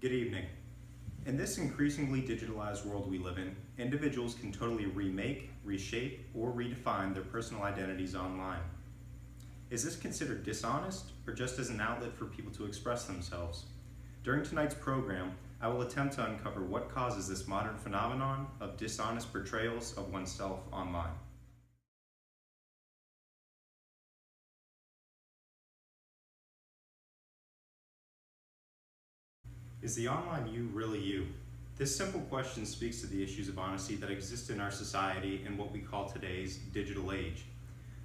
Good evening. In this increasingly digitalized world we live in, individuals can totally remake, reshape, or redefine their personal identities online. Is this considered dishonest, or just as an outlet for people to express themselves? During tonight's program, I will attempt to uncover what causes this modern phenomenon of dishonest portrayals of oneself online. Is the online you really you? This simple question speaks to the issues of honesty that exist in our society in what we call today's digital age.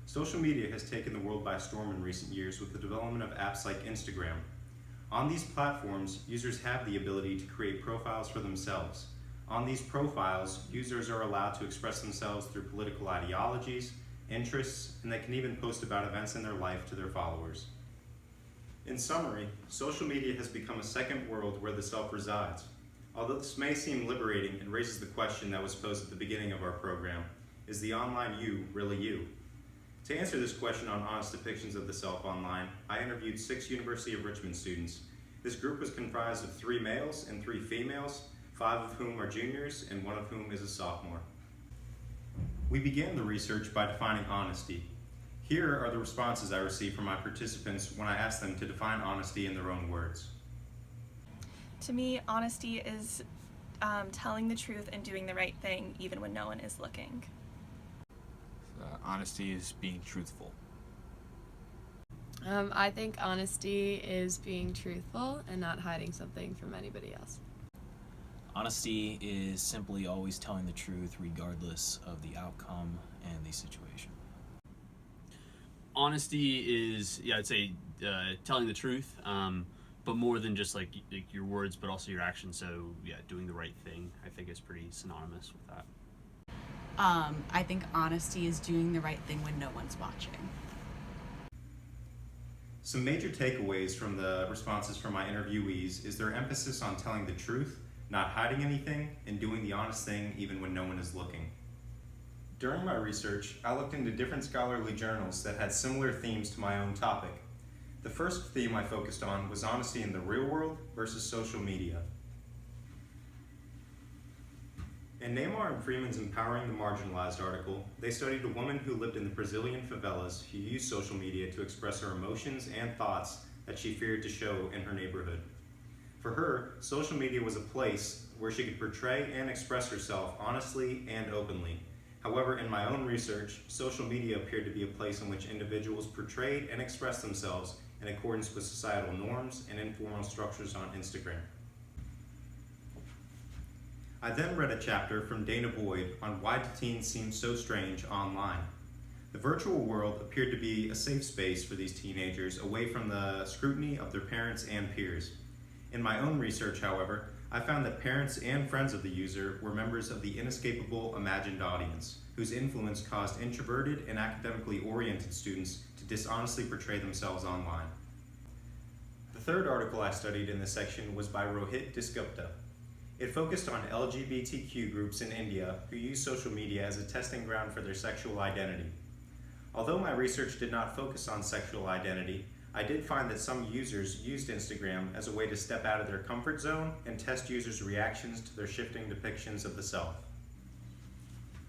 Social media has taken the world by storm in recent years with the development of apps like Instagram. On these platforms, users have the ability to create profiles for themselves. On these profiles, users are allowed to express themselves through political ideologies, interests, and they can even post about events in their life to their followers. In summary, social media has become a second world where the self resides. Although this may seem liberating, it raises the question that was posed at the beginning of our program: is the online you really you? To answer this question on honest depictions of the self online, I interviewed 6 University of Richmond students. This group was comprised of 3 males and 3 females, 5 of whom are juniors and 1 of whom is a sophomore. We began the research by defining honesty. Here are the responses I received from my participants when I asked them to define honesty in their own words. To me, honesty is telling the truth and doing the right thing even when no one is looking. Honesty is being truthful. I think honesty is being truthful and not hiding something from anybody else. Honesty is simply always telling the truth regardless of the outcome and the situation. Honesty is, I'd say telling the truth, but more than just like your words, but also your actions. So doing the right thing, I think is pretty synonymous with that. I think honesty is doing the right thing when no one's watching. Some major takeaways from the responses from my interviewees is their emphasis on telling the truth, not hiding anything, and doing the honest thing even when no one is looking. During my research, I looked into different scholarly journals that had similar themes to my own topic. The first theme I focused on was honesty in the real world versus social media. In Neymar and Freeman's Empowering the Marginalized article, they studied a woman who lived in the Brazilian favelas who used social media to express her emotions and thoughts that she feared to show in her neighborhood. For her, social media was a place where she could portray and express herself honestly and openly. However, in my own research, social media appeared to be a place in which individuals portrayed and expressed themselves in accordance with societal norms and informal structures on Instagram. I then read a chapter from Dana Boyd on why teens seem so strange online. The virtual world appeared to be a safe space for these teenagers away from the scrutiny of their parents and peers. In my own research, however, I found that parents and friends of the user were members of the inescapable imagined audience, whose influence caused introverted and academically oriented students to dishonestly portray themselves online. The third article I studied in this section was by Rohit Dasgupta. It focused on LGBTQ groups in India who use social media as a testing ground for their sexual identity. Although my research did not focus on sexual identity, I did find that some users used Instagram as a way to step out of their comfort zone and test users' reactions to their shifting depictions of the self.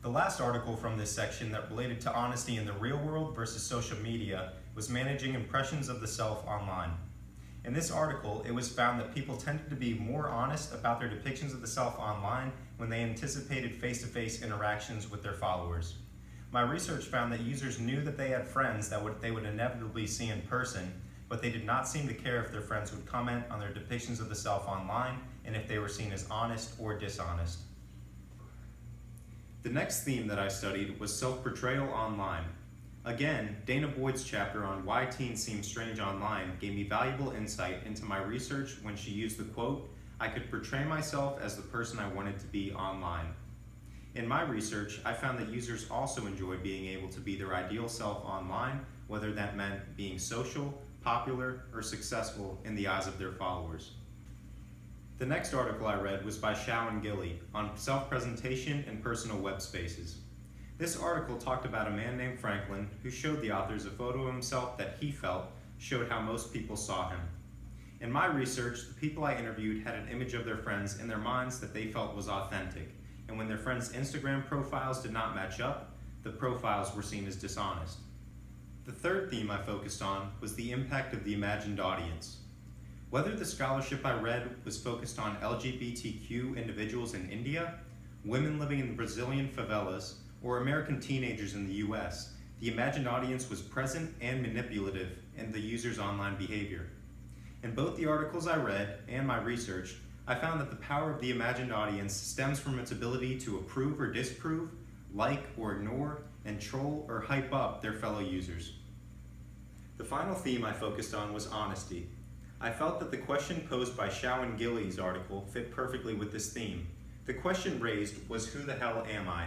The last article from this section that related to honesty in the real world versus social media was Managing Impressions of the Self Online. In this article, it was found that people tended to be more honest about their depictions of the self online when they anticipated face-to-face interactions with their followers. My research found that users knew that they had friends that they would inevitably see in person, but they did not seem to care if their friends would comment on their depictions of the self online and if they were seen as honest or dishonest. The next theme that I studied was self-portrayal online. Again, Dana Boyd's chapter on why teens seem strange online gave me valuable insight into my research when she used the quote, "I could portray myself as the person I wanted to be online." In my research, I found that users also enjoy being able to be their ideal self online, whether that meant being social, popular, or successful in the eyes of their followers. The next article I read was by Shao and Gilly on self-presentation in personal web spaces. This article talked about a man named Franklin who showed the authors a photo of himself that he felt showed how most people saw him. In my research, the people I interviewed had an image of their friends in their minds that they felt was authentic, and when their friends' Instagram profiles did not match up, the profiles were seen as dishonest. The third theme I focused on was the impact of the imagined audience. Whether the scholarship I read was focused on LGBTQ individuals in India, women living in Brazilian favelas, or American teenagers in the US, the imagined audience was present and manipulative in the user's online behavior. In both the articles I read and my research, I found that the power of the imagined audience stems from its ability to approve or disprove, like or ignore, and troll or hype up their fellow users. The final theme I focused on was honesty. I felt that the question posed by Shao and Gillies' article fit perfectly with this theme. The question raised was, who the hell am I?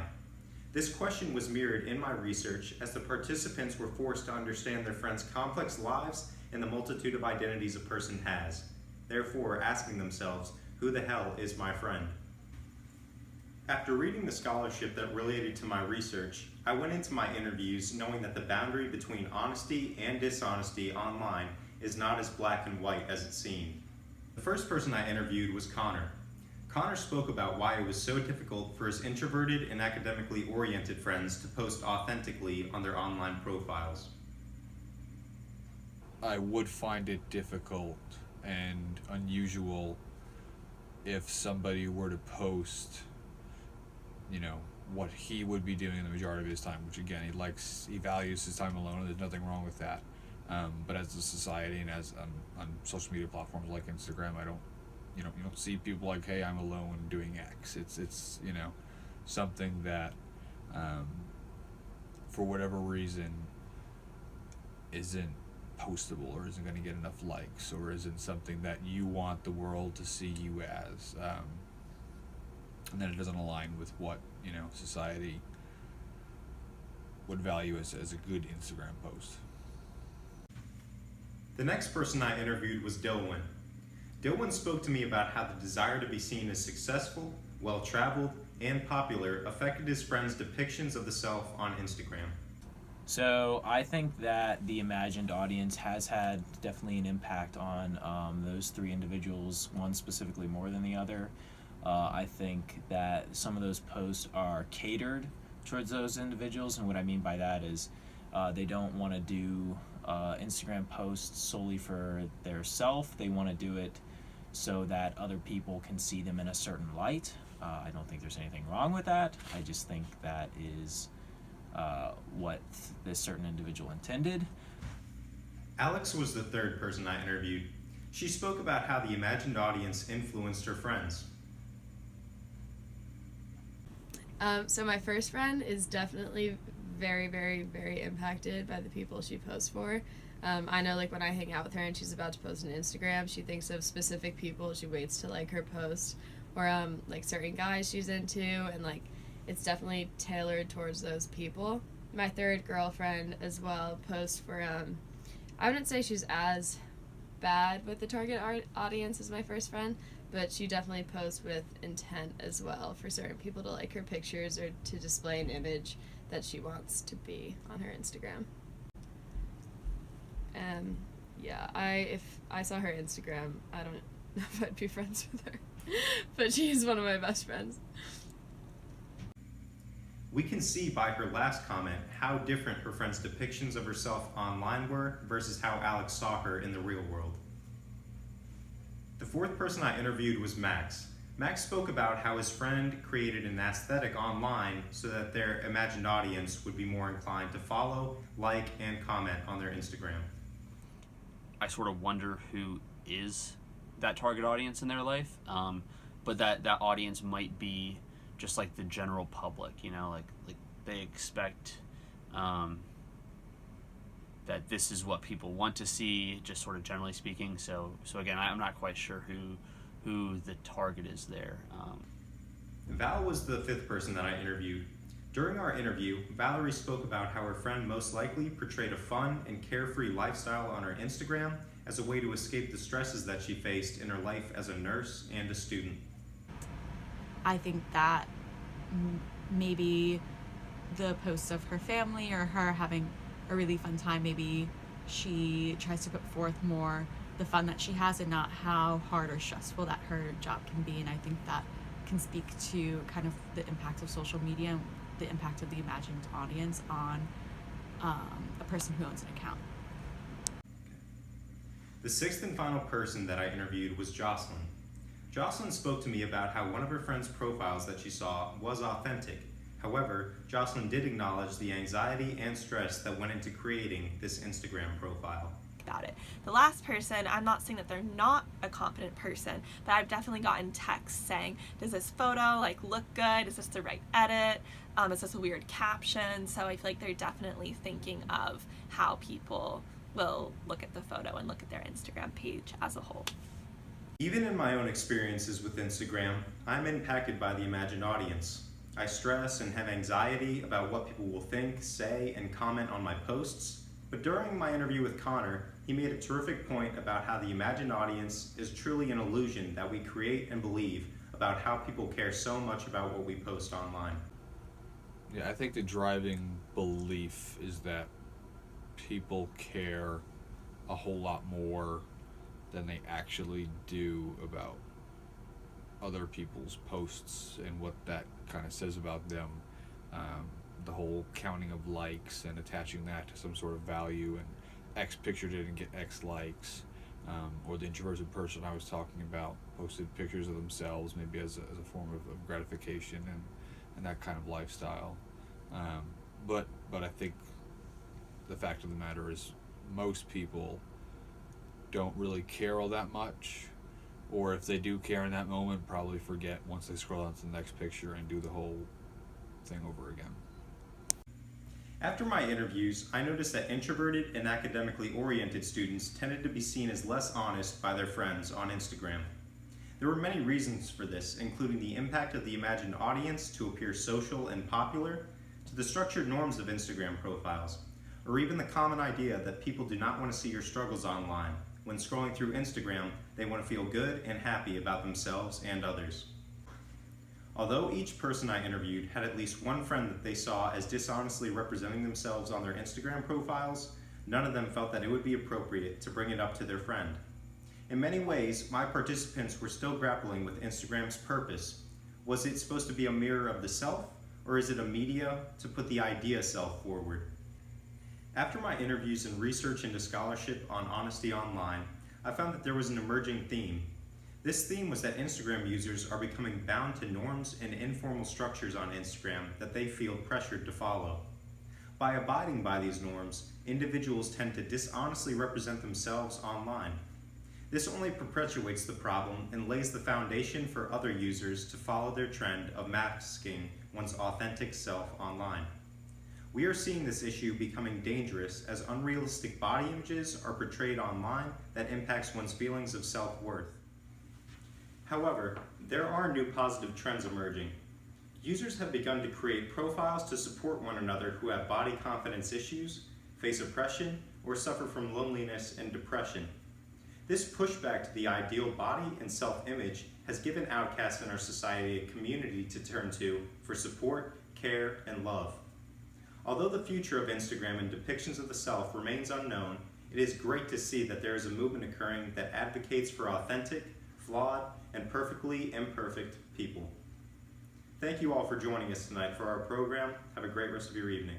This question was mirrored in my research as the participants were forced to understand their friends' complex lives and the multitude of identities a person has, therefore asking themselves, who the hell is my friend? After reading the scholarship that related to my research, I went into my interviews knowing that the boundary between honesty and dishonesty online is not as black and white as it seemed. The first person I interviewed was Connor. Connor spoke about why it was so difficult for his introverted and academically oriented friends to post authentically on their online profiles. I would find it difficult and unusual if somebody were to post, what he would be doing in the majority of his time, which again, he values his time alone, and there's nothing wrong with that. But as a society and as on social media platforms like Instagram, you don't see people like, hey, I'm alone doing X. It's something that, for whatever reason, isn't postable or isn't going to get enough likes or isn't something that you want the world to see you as, and then it doesn't align with what society would value as a good Instagram post. The next person I interviewed was Dilwyn. Dilwyn spoke to me about how the desire to be seen as successful, well-traveled, and popular affected his friends' depictions of the self on Instagram. So I think that the imagined audience has had definitely an impact on those three individuals, one specifically more than the other. I think that some of those posts are catered towards those individuals, and what I mean by that is they don't want to do Instagram posts solely for their self. They want to do it so that other people can see them in a certain light. I don't think there's anything wrong with that. I just think that is what this certain individual intended. Alex was the third person I interviewed. She spoke about how the imagined audience influenced her friends. So my first friend is definitely very, very, very impacted by the people she posts for. I know, when I hang out with her and she's about to post on Instagram, she thinks of specific people. She waits to like her post, or certain guys she's into, and it's definitely tailored towards those people. My third girlfriend as well posts for I wouldn't say she's as bad with the target audience as my first friend, but she definitely posts with intent as well for certain people to like her pictures or to display an image that she wants to be on her Instagram. If I saw her Instagram, I don't know if I'd be friends with her, but she's one of my best friends. We can see by her last comment how different her friends' depictions of herself online were versus how Alex saw her in the real world. The fourth person I interviewed was Max. Max spoke about how his friend created an aesthetic online so that their imagined audience would be more inclined to follow, like, and comment on their Instagram. I sort of wonder who is that target audience in their life, but that audience might be just like the general public, like they expect that this is what people want to see, just sort of generally speaking. So again, I'm not quite sure who the target is there. Val was the fifth person that I interviewed. During our interview, Valerie spoke about how her friend most likely portrayed a fun and carefree lifestyle on her Instagram as a way to escape the stresses that she faced in her life as a nurse and a student. I think that maybe the posts of her family or her having a really fun time, maybe she tries to put forth more the fun that she has and not how hard or stressful that her job can be. And I think that can speak to kind of the impact of social media and the impact of the imagined audience on a person who owns an account. The sixth and final person that I interviewed was Jocelyn. Jocelyn spoke to me about how one of her friend's profiles that she saw was authentic. However, Jocelyn did acknowledge the anxiety and stress that went into creating this Instagram profile. About it. The last person, I'm not saying that they're not a competent person, but I've definitely gotten texts saying, does this photo look good? Is this the right edit? Is this a weird caption? So I feel like they're definitely thinking of how people will look at the photo and look at their Instagram page as a whole. Even in my own experiences with Instagram, I'm impacted by the imagined audience. I stress and have anxiety about what people will think, say, and comment on my posts. But during my interview with Connor, he made a terrific point about how the imagined audience is truly an illusion that we create and believe about how people care so much about what we post online. Yeah, I think the driving belief is that people care a whole lot more than they actually do about other people's posts and what that kind of says about them. The whole counting of likes and attaching that to some sort of value, and X picture didn't get X likes, or the introverted person I was talking about posted pictures of themselves maybe as a form of gratification and that kind of lifestyle. But I think the fact of the matter is most people don't really care all that much, or if they do care in that moment, probably forget once they scroll on to the next picture and do the whole thing over again. After my interviews, I noticed that introverted and academically oriented students tended to be seen as less honest by their friends on Instagram. There were many reasons for this, including the impact of the imagined audience to appear social and popular, to the structured norms of Instagram profiles, or even the common idea that people do not want to see your struggles online. When scrolling through Instagram, they want to feel good and happy about themselves and others. Although each person I interviewed had at least one friend that they saw as dishonestly representing themselves on their Instagram profiles, none of them felt that it would be appropriate to bring it up to their friend. In many ways, my participants were still grappling with Instagram's purpose. Was it supposed to be a mirror of the self, or is it a media to put the idea self forward? After my interviews and research into scholarship on honesty online, I found that there was an emerging theme. This theme was that Instagram users are becoming bound to norms and informal structures on Instagram that they feel pressured to follow. By abiding by these norms, individuals tend to dishonestly represent themselves online. This only perpetuates the problem and lays the foundation for other users to follow their trend of masking one's authentic self online. We are seeing this issue becoming dangerous as unrealistic body images are portrayed online that impacts one's feelings of self-worth. However, there are new positive trends emerging. Users have begun to create profiles to support one another who have body confidence issues, face oppression, or suffer from loneliness and depression. This pushback to the ideal body and self-image has given outcasts in our society a community to turn to for support, care, and love. Although the future of Instagram and depictions of the self remains unknown, it is great to see that there is a movement occurring that advocates for authentic, flawed, and perfectly imperfect people. Thank you all for joining us tonight for our program. Have a great rest of your evening.